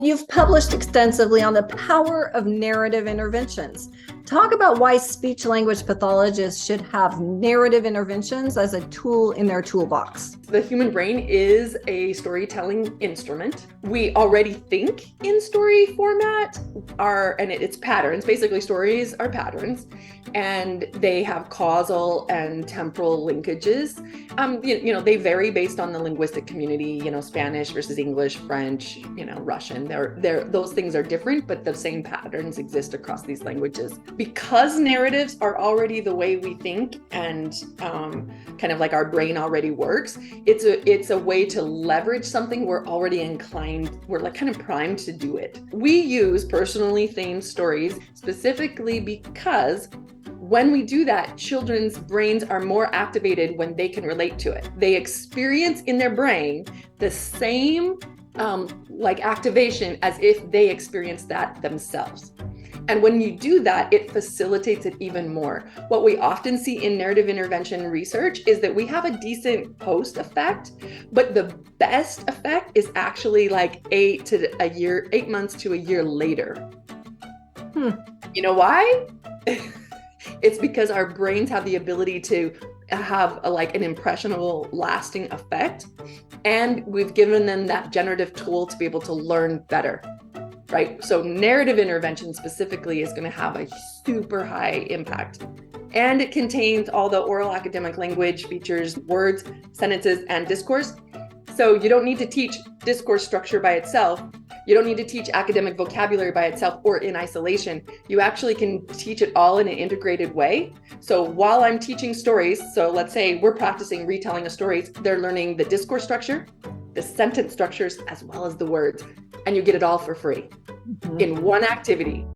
You've published extensively on the power of narrative interventions. Talk about why speech language pathologists should have narrative interventions as a tool in their toolbox. The human brain is a storytelling instrument. We already think in story format, and it's patterns. Basically, stories are patterns, and they have causal and temporal linkages. They vary based on the linguistic community. Spanish versus English, French, Russian. Those things are different, but the same patterns exist across these languages. Because narratives are already the way we think, and kind of like our brain already works, it's a way to leverage something we're already inclined, we're like kind of primed to do it. We use personally themed stories specifically because when we do that, children's brains are more activated when they can relate to it. They experience in their brain the same activation as if they experienced that themselves. And when you do that, it facilitates it even more. What we often see in narrative intervention research is that we have a decent post effect, but the best effect is actually like 8 months to a year later. You know why? It's because our brains have the ability to have an impressionable, lasting effect. And we've given them that generative tool to be able to learn better. Right? So narrative intervention specifically is going to have a super high impact. And it contains all the oral academic language features, words, sentences, and discourse. So you don't need to teach discourse structure by itself. You don't need to teach academic vocabulary by itself or in isolation. You actually can teach it all in an integrated way. So while I'm teaching stories, so let's say we're practicing retelling of stories, they're learning the discourse structure, the sentence structures, as well as the words. And you get it all for free in one activity.